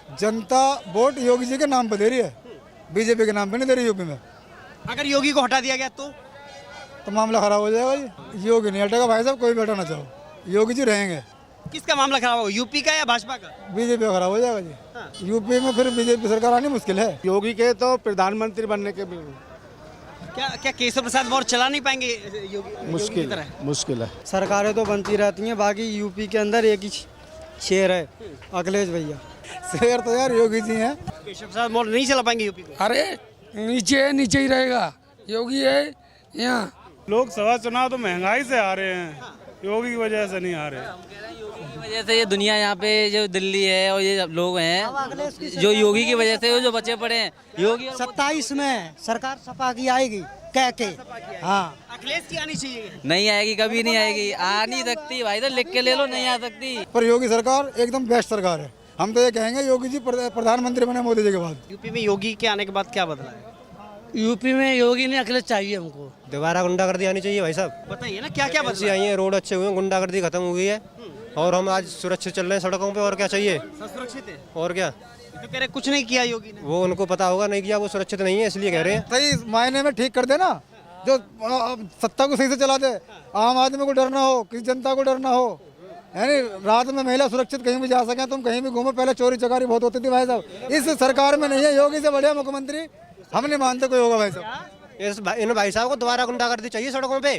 जनता vote Yogi ji के नाम पर दे रही है, बीजेपी के नाम पे नहीं दे रही यूपी में। अगर योगी को हटा दिया गया तो मामला खराब हो जाएगा जी। योगी नहीं हटेगा भाई साहब, कोई भी हटाना चाहो, योगी जी रहेंगे। किसका मामला खराब होगा, यूपी का या भाजपा का? बीजेपी खराब हो जाएगा जी। यूपी में फिर बीजेपी सरकार आनी मुश्किल है। योगी के तो प्रधानमंत्री बनने के भी क्या केशव प्रसाद मौर्य चला नहीं पाएंगे योगी की तरह? मुश्किल है। सरकारें तो बनती रहती हैं, बाकी यूपी के अंदर एक ही शेर है, अखिलेश भैया। शेर तो यार योगी जी हैं। केशव प्रसाद मौर्य नहीं चला पाएंगे यूपी को? अरे नीचे ही रहेगा, योगी है यहाँ। लोकसभा चुनाव तो महंगाई से आ रहे हैं, योगी की वजह से नहीं आ रहे। योगी की वजह से ये दुनिया यहाँ पे जो दिल्ली है और ये लोग हैं जो योगी की वजह से जो बचे पड़े हैं। योगी 27 में सरकार सपा की आएगी कह के। हाँ, अखिलेश की आनी चाहिए। नहीं आएगी, कभी नहीं आएगी, आ नहीं सकती भाई, तो लिख के ले लो, नहीं आ सकती। पर योगी सरकार एकदम बेस्ट सरकार है। हम तो ये कहेंगे योगी जी प्रधानमंत्री बने मोदी जी के बाद। यूपी में योगी के आने के बाद क्या बदला है? यूपी में योगी ने अखिलेश चाहिए हमको। दोबारा गुंडागर्दी आनी चाहिए भाई साहब। बताइए ना क्या क्या ऐसी आई है, रोड अच्छे हुए हैं, गुंडागर्दी खत्म हो गई है और हम आज सुरक्षित चल रहे हैं सड़कों पे। और क्या चाहिए? सुरक्षित है। और क्या? तो कह रहे कुछ नहीं किया योगी ने। वो उनको पता होगा नहीं किया, वो सुरक्षित नहीं है इसलिए कह रहे हैं। सही मायने में ठीक कर देना, जो सत्ता को सही से चला दे, आम आदमी को डर ना हो, किसी जनता को डर ना हो, यानी रात में महिला सुरक्षित कहीं भी जा सके, तुम कहीं भी घूमो। पहले चोरी चकारी बहुत होती थी भाई साहब, इस सरकार में नहीं है। योगी से बढ़िया मुख्यमंत्री हम नहीं मानते कोई होगा भाई साहब। इन भाई साहब को दोबारा गुंडागर्दी चाहिए सड़कों पे।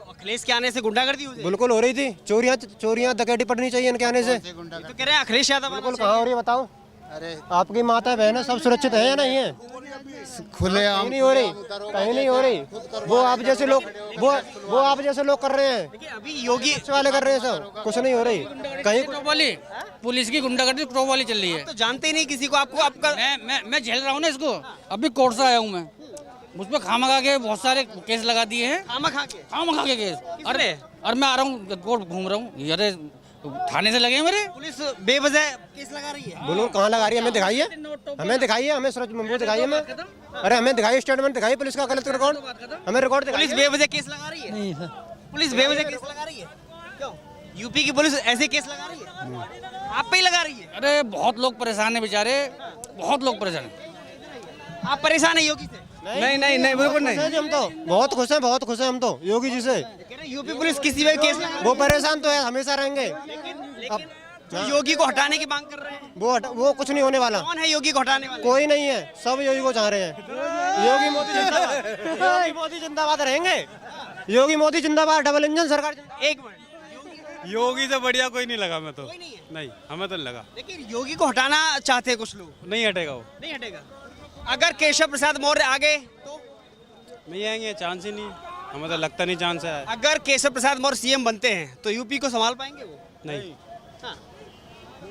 अखिलेश के आने से गुंडागर्दी हो जाएगी? बिल्कुल हो रही थी, चोरियां डकैती पड़नी चाहिए इनके आने से। तो कह रहे हैं अखिलेश यादव बिल्कुल। कहाँ हो रही है बताओ? अरे आपकी माता बहन सब सुरक्षित है या नहीं है? खुले कहीं नहीं हो रही, कहीं नहीं हो रही। वो आप जैसे लोग वो आप जैसे लोग कर रहे हैं। देखिए अभी योगी वाले कर रहे हैं सब, कुछ नहीं हो रही। कहीं वाली पुलिस की गुंडागर्दी टॉप वाली चल रही है। तो जानते ही नहीं किसी को। आपको आपका मैं झेल रहा हूँ ना इसको, अभी कोर्ट से आया हूँ मैं। मुझ पर खामा के बहुत सारे केस लगा दिए हैं। खामा खा के केस। अरे और मैं आ रहा हूँ कोर्ट घूम रहा हूँ, अरे थाने से लगे हैं मेरे। पुलिस बेवजह केस लगा रही है। बोलो कहाँ लगा रही है? हमें दिखाइए, हमें दिखाइए, हमें वो दिखाइए हमें। अरे हमें दिखाइए, स्टेटमेंट दिखाइए पुलिस का गलत रिकॉर्ड, हमें रिकॉर्ड दिखाइए। पुलिस बेवजह केस लगा रही है? नहीं सर, पुलिस बेवजह केस लगा रही है? क्यों? यूपी की पुलिस ऐसे केस लगा रही है? आप पे ही लगा रही है? अरे बहुत लोग परेशान है बेचारे, बहुत लोग परेशान है। आप परेशान है योगी से? नहीं नहीं नहीं, बिल्कुल नहीं। हम तो बहुत खुश हैं, बहुत खुश हैं हम तो योगी जी से। यूपी पुलिस किसी भी केस लगा वो परेशान तो है, हमेशा रहेंगे। लेकिन जो योगी को हटाने की मांग कर रहे हैं, वो कुछ नहीं होने वाला। कौन है योगी को हटाने वाला? कोई नहीं है, सब योगी को चाह रहे हैं। योगी मोदी जिंदाबाद, योगी मोदी जिंदाबाद रहेंगे। योगी मोदी जिंदाबाद, डबल इंजन सरकार। एक मिनट, योगी से बढ़िया कोई नहीं लगा मैं तो। कोई नहीं है? नहीं, हमें तो नहीं लगा। लेकिन योगी को हटाना चाहते हैं कुछ लोग। नहीं हटेगा वो, नहीं हटेगा। अगर केशव प्रसाद मौर्य आ गए तो? नहीं आएंगे, चांस ही नहीं। हमें तो लगता नहीं चांस है। अगर केशव प्रसाद मौर्य सीएम बनते हैं तो यूपी को संभाल पाएंगे वो? नहीं, हाँ।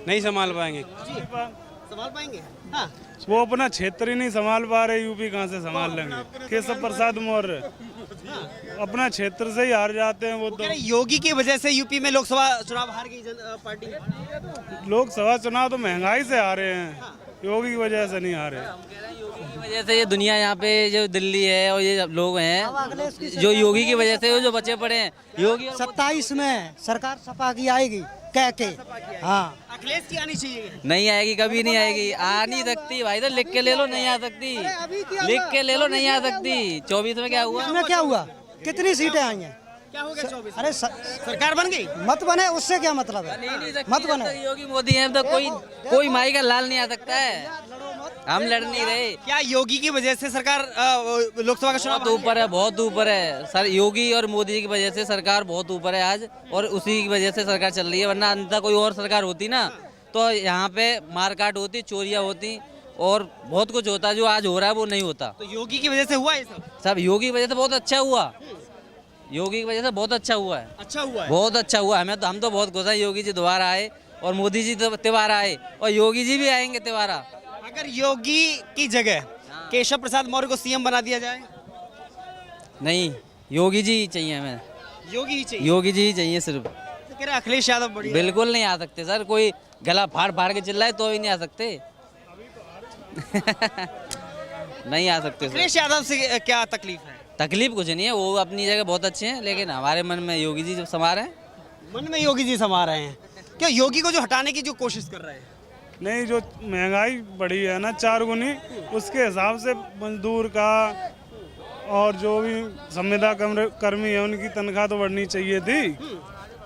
नहीं संभाल पाएंगे। संभाल पाएंगे? हाँ। वो अपना क्षेत्र ही नहीं संभाल पा रहे, यूपी कहाँ से संभाल लेंगे? केशव प्रसाद मौर्य अपना क्षेत्र से ही हार जाते हैं वो तो। योगी की वजह से यूपी में लोकसभा चुनाव हार गई पार्टी। लोकसभा चुनाव तो महंगाई से आ रहे हैं, योगी की वजह से नहीं आ रहे। योगी की वजह से ये दुनिया यहाँ पे जो दिल्ली है और ये लोग हैं जो योगी की वजह से जो बचे पड़े हैं। योगी 27 में सरकार सपा की आएगी कह के। हाँ, अखिलेश की आनी चाहिए। नहीं आएगी, कभी नहीं आएगी, आ नहीं सकती भाई, तो लिख के ले लो, नहीं आ सकती। लिख के ले लो, नहीं आ सकती। 24 में क्या हुआ? इसमें क्या हुआ? कितनी सीटें आई हैं? क्या हो गया 24? अरे सरकार बन गई? मत बने, उससे क्या मतलब है? मत बने। योगी मोदी है तो कोई माई का लाल नहीं आ सकता है। हम लड़ नहीं रहे। क्या योगी की वजह से सरकार लोकसभा का चुनाव बहुत ऊपर है, बहुत ऊपर है सर। योगी और मोदी की वजह से सरकार बहुत ऊपर है आज, और उसी की वजह से सरकार चल रही है। वरना अंततः कोई और सरकार होती ना तो यहाँ पे मारकाट होती, चोरियां होती और बहुत कुछ होता। जो आज हो रहा है वो नहीं होता। तो योगी की वजह से हुआ ये सब? योगी की वजह से बहुत अच्छा हुआ। योगी की वजह से बहुत अच्छा हुआ है। अच्छा हुआ है? बहुत अच्छा हुआ। हम तो बहुत खुश हैं योगी जी दोबारा आए और मोदी जी दोबारा आए और योगी जी भी आएंगे दोबारा। अगर योगी की जगह केशव प्रसाद मौर्य को सीएम बना दिया जाए? नहीं, योगी जी ही चाहिए हमें। योगी ही चाहिए? योगी जी ही चाहिए सिर्फ। तो कह रहे अखिलेश यादव बढ़िया। बिल्कुल नहीं आ सकते सर, कोई गला फाड़ फाड़ के चिल्लाए तो ही नहीं आ सकते। नहीं आ सकते सर। अखिलेश यादव से क्या तकलीफ है? तकलीफ कुछ नहीं है, वो अपनी जगह बहुत अच्छे हैं, लेकिन हमारे मन में योगी जी समा रहे हैं। मन में योगी जी समा रहे हैं। क्यों योगी को जो हटाने की जो कोशिश कर रहे हैं? नहीं, जो महंगाई बढ़ी है ना 4 गुनी, उसके हिसाब से मजदूर का और जो भी संविदा कर्मी है उनकी तनख्वाह तो बढ़नी चाहिए थी।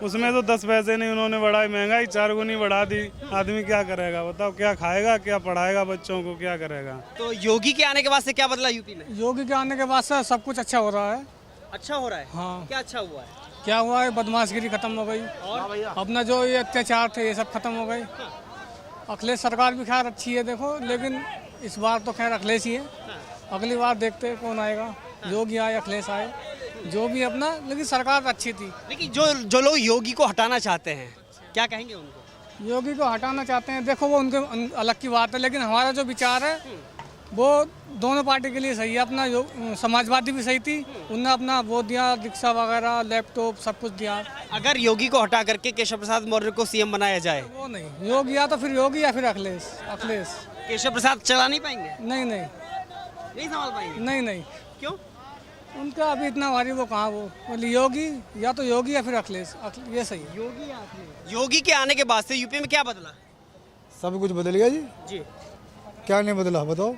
उसमें तो 10 पैसे नहीं उन्होंने बढ़ाई, महंगाई 4 गुनी बढ़ा दी। आदमी क्या करेगा बताओ, क्या खाएगा, क्या पढ़ाएगा बच्चों को, क्या करेगा। तो योगी के आने के बाद से क्या बदला यूपी में? योगी के आने के बाद से सब कुछ अच्छा हो रहा है। अच्छा हो रहा है? हाँ। क्या अच्छा हुआ है? क्या हुआ है, बदमाशगिरी खत्म हो गई, अपना जो ये अत्याचार थे ये सब खत्म हो गए। अखिलेश सरकार भी खैर अच्छी है देखो, लेकिन इस बार तो खैर अखिलेश ही है। अगली बार देखते हैं कौन आएगा, योगी आए अखिलेश आए, जो भी अपना, लेकिन सरकार अच्छी थी। लेकिन जो लोग योगी को हटाना चाहते हैं, क्या कहेंगे उनको? योगी को हटाना चाहते हैं, देखो वो उनके अलग की बात है, लेकिन हमारा जो विचार है वो दोनों पार्टी के लिए सही है। अपना समाजवादी भी सही थी, उनने अपना वो दिया, रिक्शा वगैरह, लैपटॉप, सब कुछ दिया। अगर योगी को हटा करके केशव प्रसाद मौर्य को सीएम बनाया जाए, वो नहीं, योगी या तो फिर योगी या फिर अखिलेश। अखिलेश केशव प्रसाद चला नहीं पाएंगे? नहीं नहीं नहीं संभाल पाएंगे? नहीं नहीं, क्यों? उनका अभी इतना भारी वो कहाँ, वो बोले योगी या तो योगी या फिर अखिलेश, ये सही है। योगी या अखिलेश? योगी के आने के बाद से यूपी में क्या बदला? सब कुछ बदल गया जी। जी। क्या नहीं बदला बताओ।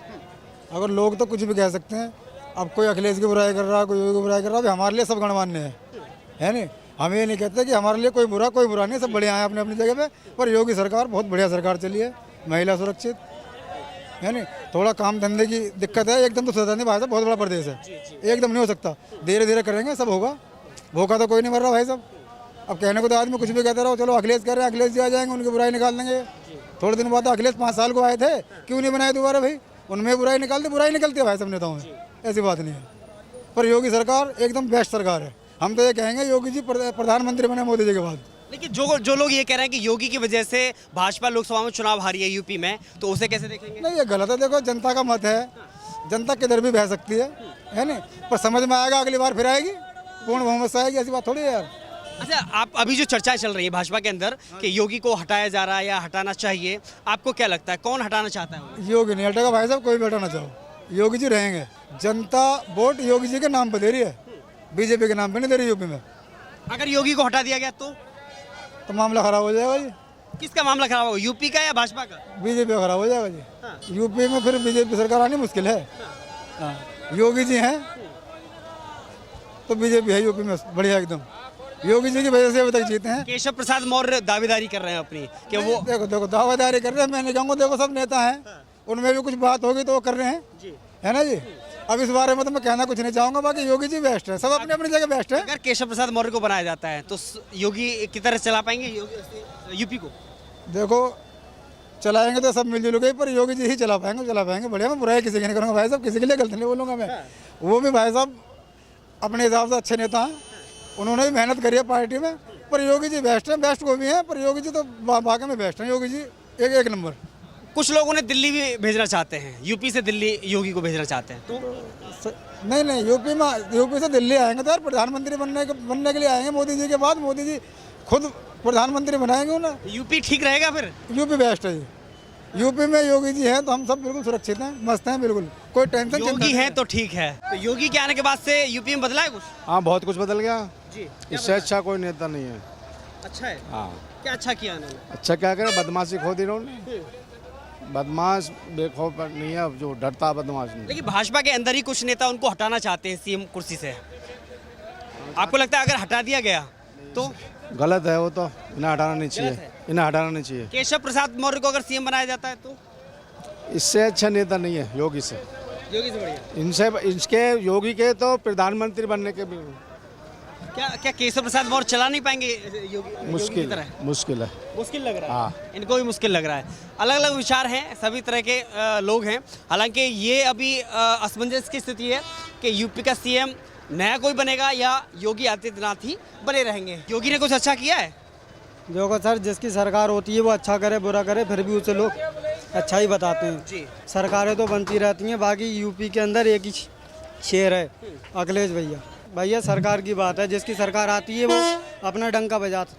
अगर लोग तो कुछ भी कह सकते हैं, अब कोई अखिलेश की बुराई कर रहा है, कोई योगी की बुराई कर रहा है, अभी हमारे लिए सब गणमान्य है नहीं। हम ये नहीं कहते कि हमारे लिए कोई बुरा नहीं, सब बढ़िया है अपने अपनी जगह पे। पर योगी सरकार बहुत बढ़िया सरकार चली है, महिला सुरक्षित है नहीं। थोड़ा काम धंधे की दिक्कत है, एकदम तो सुधरता नहीं भाई साहब, बहुत बड़ा प्रदेश है, एकदम नहीं हो सकता, धीरे धीरे करेंगे सब होगा। भूखा तो कोई नहीं मर रहा भाई साहब। अब कहने को तो आदमी कुछ भी कहते रहो, चलो अखिलेश कह रहे हैं, अखिलेश जी आ जाएंगे, उनकी बुराई निकाल देंगे। थोड़े दिन बाद अखिलेश 5 साल को आए थे, क्यों नहीं बनाए दोबारा भाई? उनमें बुराई निकालती, बुराई निकलती है भाई सब नेताओं में, ऐसी बात नहीं है। पर योगी सरकार एकदम बेस्ट सरकार है। हम तो ये कहेंगे योगी जी प्रधानमंत्री बने मोदी जी के बाद। लेकिन जो लोग ये कह रहे हैं कि योगी की वजह से भाजपा लोकसभा में चुनाव हारी है यूपी में, तो उसे कैसे देखेंगे? नहीं, ये गलत है। देखो जनता का मत है, जनता किधर भी बह सकती है नहीं। पर समझ में आएगा, अगली बार फिर आएगी, पूर्ण बहुमत से आएगी, ऐसी बात थोड़ी है यार। अच्छा, आप अभी जो चर्चा चल रही है भाजपा के अंदर कि योगी को हटाया जा रहा है या हटाना चाहिए, आपको क्या लगता है कौन हटाना चाहता है? योगी नहीं हटेगा भाई साहब, कोई भी हटाना चाहो, योगी जी रहेंगे। जनता वोट योगी जी के नाम पर दे रही है, बीजेपी के नाम पे नहीं दे रही यूपी में। अगर योगी को हटा दिया गया तो मामला खराब हो जाएगा जी। किसका मामला खराब होगा, यूपी का या भाजपा का? बीजेपी का खराब हो जाएगा जी। यूपी में फिर बीजेपी सरकार आनी मुश्किल है। हाँ, योगी जी हैं तो बीजेपी है यूपी में बढ़िया एकदम। योगी जी की वजह से अभी तक जीते हैं। केशव प्रसाद मौर्य दावेदारी कर रहे हैं अपनी कि वो देखो दावेदारी कर रहे हैं, मैं नहीं कहूँगा। देखो सब नेता हैं, उनमें भी कुछ बात होगी तो वो कर रहे हैं, है ना जी। अब इस बारे में तो मैं कहना कुछ नहीं चाहूँगा, बाकी योगी जी बेस्ट है, सब अपनी अपनी जगह बेस्ट है। अगर केशव प्रसाद मौर्य को बनाया जाता है तो योगी की तरह चला पाएंगे यूपी को? देखो चलाएंगे तो सब मिलजुल गई, पर योगी जी ही चला पाएंगे बढ़िया। मैं बुराई किसी की नहीं करूँगा भाई साहब, किसी के लिए गलत नहीं बोलूँगा मैं। वो भी भाई साहब अपने हिसाब से अच्छे नेता हैं, उन्होंने भी मेहनत करी है पार्टी में। पर योगी जी बेस्ट है, बेस्ट को भी हैं, पर योगी जी तो वाकई में बेस्ट हैं। योगी जी एक नंबर। कुछ लोग उन्हें दिल्ली भी भेजना चाहते हैं, यूपी से दिल्ली योगी को भेजना चाहते हैं, तो नहीं, यूपी से दिल्ली आएंगे तो यार प्रधानमंत्री बनने के लिए आएंगे मोदी जी के बाद। मोदी जी खुद प्रधानमंत्री बनाएंगे उन्हें। यूपी ठीक रहेगा फिर? यूपी बेस्ट है जी। यूपी में योगी जी हैं तो हम सब बिल्कुल सुरक्षित हैं, मस्त हैं, बिल्कुल कोई टेंशन। योगी है तो ठीक है। तो योगी के आने के बाद से यूपी में बदला है कुछ? हाँ, बहुत कुछ बदल गया जी। इससे अच्छा कोई नेता नहीं है। अच्छा है? हाँ। क्या अच्छा किया उन्होंने? अच्छा क्या करे, बदमाशी खो दी उन्होंने। बदमाश बेखौफ नहीं है, जो डरता बदमाश नहीं। लेकिन भाजपा के अंदर ही कुछ नेता उनको हटाना चाहते हैं सीएम कुर्सी से। आपको लगता है अगर हटा दिया गया तो? गलत है वो तो, इन्हें हटाना नहीं चाहिए, इन्हें हटाना नहीं चाहिए। केशव प्रसाद मौर्य को अगर सीएम बनाया जाता है तो? इससे अच्छा नेता नहीं है योगी से। योगी से बढ़िया? इसके योगी के तो प्रधानमंत्री बनने के भी क्या केशव प्रसाद मौर्य चला नहीं पाएंगे योगी? मुश्किल की तरह? मुश्किल है। मुश्किल लग रहा है। हाँ, इनको भी मुश्किल लग रहा है। अलग अलग विचार हैं, सभी तरह के लोग हैं। हालांकि ये अभी असमंजस की स्थिति है कि यूपी का सीएम नया कोई बनेगा या योगी आदित्यनाथ ही बने रहेंगे। योगी ने कुछ अच्छा किया है? जो सर जिसकी सरकार होती है वो अच्छा करे बुरा करे, फिर भी उसे लोग अच्छा ही बताते हैं जी। सरकारें तो बनती रहती हैं, बाकी यूपी के अंदर एक ही शेर है, अखिलेश भैया सरकार की बात है। जिसकी सरकार आती है वो अपना डंका बजाता,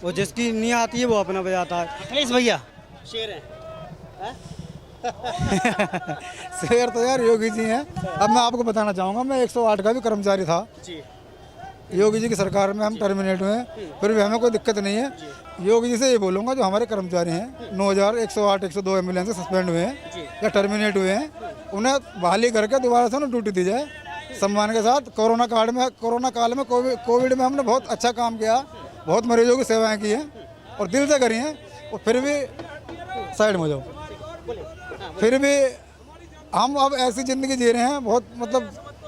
वो जिसकी नहीं आती है वो अपना बजाता है। अखिलेश भैया शेर है? शेर तो यार योगी जी हैं। अब मैं आपको बताना चाहूँगा, मैं 108 का भी कर्मचारी था जी। योगी जी की सरकार में हम टर्मिनेट हुए हैं, फिर भी हमें कोई दिक्कत नहीं है। योगी जी से ये बोलूँगा, जो हमारे कर्मचारी हैं 9108 102 एम्बुलेंस सस्पेंड हुए हैं या टर्मिनेट हुए हैं, उन्हें बहाली करके दोबारा से उन्हें ड्यूटी दी जाए सम्मान के साथ। कोरोना काल में कोविड में हमने बहुत अच्छा काम किया, बहुत मरीजों की सेवाएं की हैं और दिल से करी हैं, और फिर भी साइड में जाओ, फिर भी हम अब ऐसी ज़िंदगी जी रहे हैं बहुत मतलब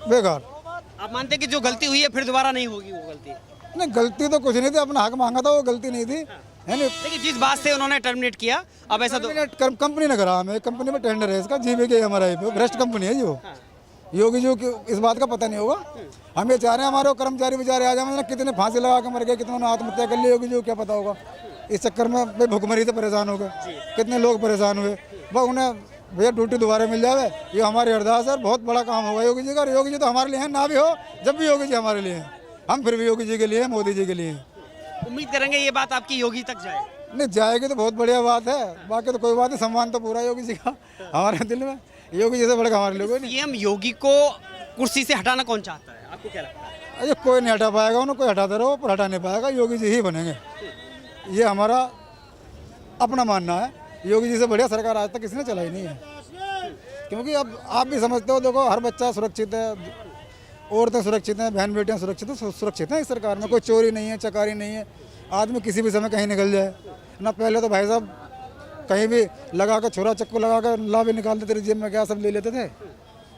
बेकार। आप मानते हैं कि जो गलती हुई है फिर दोबारा नहीं होगी वो गलती? नहीं, गलती तो कुछ नहीं थी, अपना हक मांगा था, वो गलती नहीं थी, है नहीं। लेकिन जिस बात से उन्होंने टर्मिनेट किया, अब ऐसा तो कंपनी ने करा, हमें कंपनी में टेंडर है इसका, GVKMRI पे, भ्रष्ट कंपनी है जो। योगी जी को इस बात का पता नहीं होगा। हम ये चाह रहे हैं हमारे कर्मचारी बेचारे आ जाए, कितने फांसी लगा के मर गए, कितनों ने आत्महत्या कर ली, योगी जी को क्या पता होगा। इस चक्कर में भाई भुखमरी से परेशान हो गए, कितने लोग परेशान हुए। वह उन्हें भैया ड्यूटी दोबारा मिल जाए, ये हमारी अरदास है। बहुत बड़ा काम होगा योगी जी का, और योगी जी तो हमारे लिए हैं, ना भी हो जब भी योगी जी हमारे लिए हैं, हम फिर भी योगी जी के लिए, मोदी जी के लिए हैं। उम्मीद करेंगे ये बात आपकी योगी तक जाए। नहीं जाएगी तो बहुत बढ़िया बात है, बाकी तो कोई बात नहीं, सम्मान तो पूरा योगी जी का हमारे दिल में। योगी जी से बढ़कर हमारे लोगों ने सीएम योगी को कुर्सी से हटाना कौन चाहता है, आपको क्या लगता है? अरे कोई नहीं हटा पाएगा, उन्हें कोई हटाते रहो पर हटा नहीं पाएगा, योगी जी ही बनेंगे, ये हमारा अपना मानना है। योगी जी से बढ़िया सरकार आज तक किसी ने चलाई नहीं है, क्योंकि अब आप भी समझते हो, देखो हर बच्चा सुरक्षित है, औरतें सुरक्षित हैं, बहन बेटियां सुरक्षित हैं इस सरकार में। कोई चोरी नहीं है, चकारी नहीं है, आदमी किसी भी समय कहीं निकल जाए ना। पहले तो भाई साहब कहीं भी लगा कर छोरा चक्कू लगा कर ला भी निकालते, तेरी जेब में क्या सब ले लेते थे।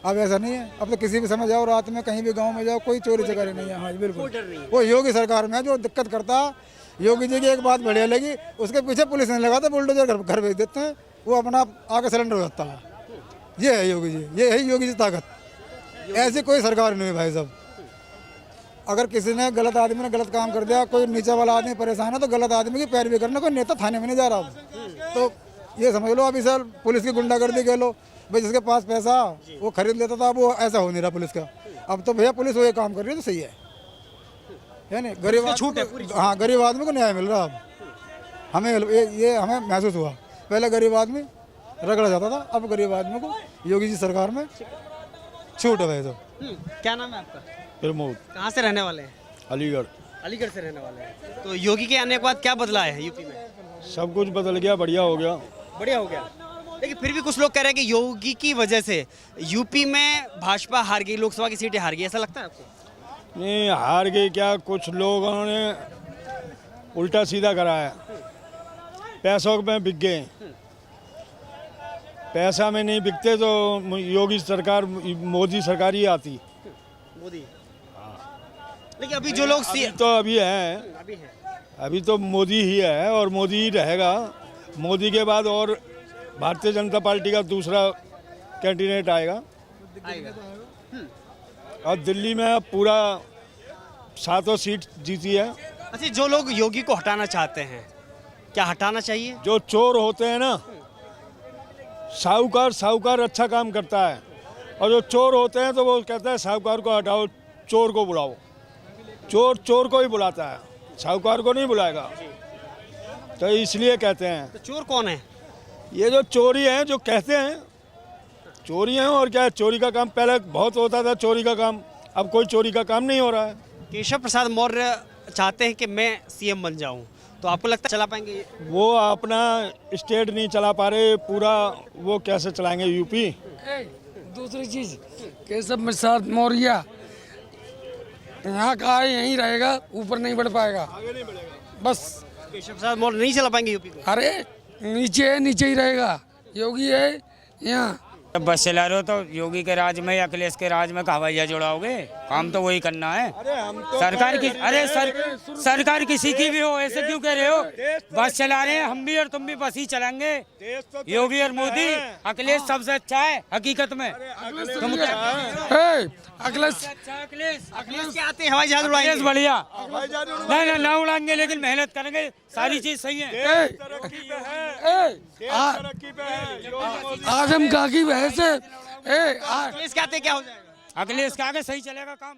अब ऐसा नहीं है, अब तो किसी भी समय जाओ, रात में कहीं भी गांव में जाओ, कोई चोरी चकारी नहीं है। हाँ बिल्कुल, वो योगी सरकार में जो दिक्कत करता, योगी जी की एक बात बढ़िया लगी, उसके पीछे पुलिस नहीं लगाता, बुलडोजर घर भेज देते हैं, वो अपना आके सिलेंडर हो जाता है। ये है योगी जी, ये है योगी जी ताकत। ऐसी कोई सरकार नहीं है भाई साहब। अगर किसी ने गलत आदमी ने गलत काम कर दिया, कोई नीचे वाला आदमी परेशान है, तो गलत आदमी की पैरवी करने कोई नेता थाने में नहीं जा रहा। तो ये समझ लो, अभी सर पुलिस की गुंडागर्दी कह लो भाई, जिसके पास पैसा वो खरीद लेता था, अब वो ऐसा हो नहीं रहा पुलिस का। अब तो भैया पुलिस वो ये काम कर रही है, तो सही है नहीं? गरीब छूट है, हाँ, गरीब आदमी को न्याय मिल रहा। अब हमें ये हमें महसूस हुआ, पहले गरीब आदमी रगड़ा जाता था, अब गरीब आदमी को योगी जी सरकार में छूट है भाई साहब। क्या नाम है आपका? प्रमोद। कहाँ से रहने वाले हैं? अलीगढ़। अलीगढ़ से रहने वाले हैं। तो योगी के आने के बाद क्या बदला है यूपी में? सब कुछ बदल गया, बढ़िया हो गया। बढ़िया हो गया, लेकिन फिर भी कुछ लोग कह रहे हैं कि योगी की वजह से यूपी में भाजपा हार गई, लोकसभा की सीटें हार गई, ऐसा लगता है आपको? नहीं, हार गई क्या, कुछ लोगों ने उल्टा सीधा कराया, पैसों में बिक गए। पैसा में नहीं बिकते तो योगी सरकार, मोदी सरकार ही आती। मोदी, लेकिन अभी जो लोग अभी तो मोदी ही है और मोदी ही रहेगा। मोदी के बाद और भारतीय जनता पार्टी का दूसरा कैंडिडेट आएगा। और दिल्ली में पूरा 7 सीट जीती है। अच्छा, जो लोग योगी को हटाना चाहते हैं, क्या हटाना चाहिए? जो चोर होते हैं ना, साहूकार अच्छा काम करता है, और जो चोर होते हैं तो वो कहता है साहूकार को हटाओ, चोर को बुलाओ। चोर को ही बुलाता है, साहूकार को नहीं बुलाएगा। तो इसलिए कहते हैं। तो चोर कौन है? ये जो चोरी हैं, जो कहते हैं चोरी हैं, और क्या है, चोरी का काम पहले बहुत होता था, चोरी का काम, अब कोई चोरी का काम नहीं हो रहा है। केशव प्रसाद मौर्य चाहते हैं कि मैं सीएम बन जाऊं, तो आपको लगता है चला पाएंगे? वो अपना स्टेट नहीं चला पा रहे, पूरा वो कैसे चलाएंगे यूपी। दूसरी चीज, केशव प्रसाद मौर्य यहाँ का है, यहीं रहेगा, ऊपर नहीं बढ़ पाएगा, आगे नहीं बढ़ेगा बस। केशव प्रसाद मौर्य नहीं चला पाएंगे यूपी को? अरे नीचे ही रहेगा, योगी है यहाँ। बस चला रहे हो तो योगी के राज में या अखिलेश के राज में हवाइया जोड़ाओगे? काम तो वही करना है। सरकार की, सरकार किसी की भी हो, ऐसे क्यों कह रहे हो? बस चला रहे हैं हम भी और तुम भी, बस ही चलाएंगे। योगी और मोदी, अखिलेश सबसे अच्छा है हकीकत में। तुम अखिलेश के आते हवाई जहाज उड़ाएंगे, बढ़िया। नहीं ना उड़ाएंगे, लेकिन मेहनत करेंगे, सारी चीज सही है। आजम का की वजह से अखिलेश के आते क्या हो जाएगा? अखिलेश के आगे सही चलेगा काम।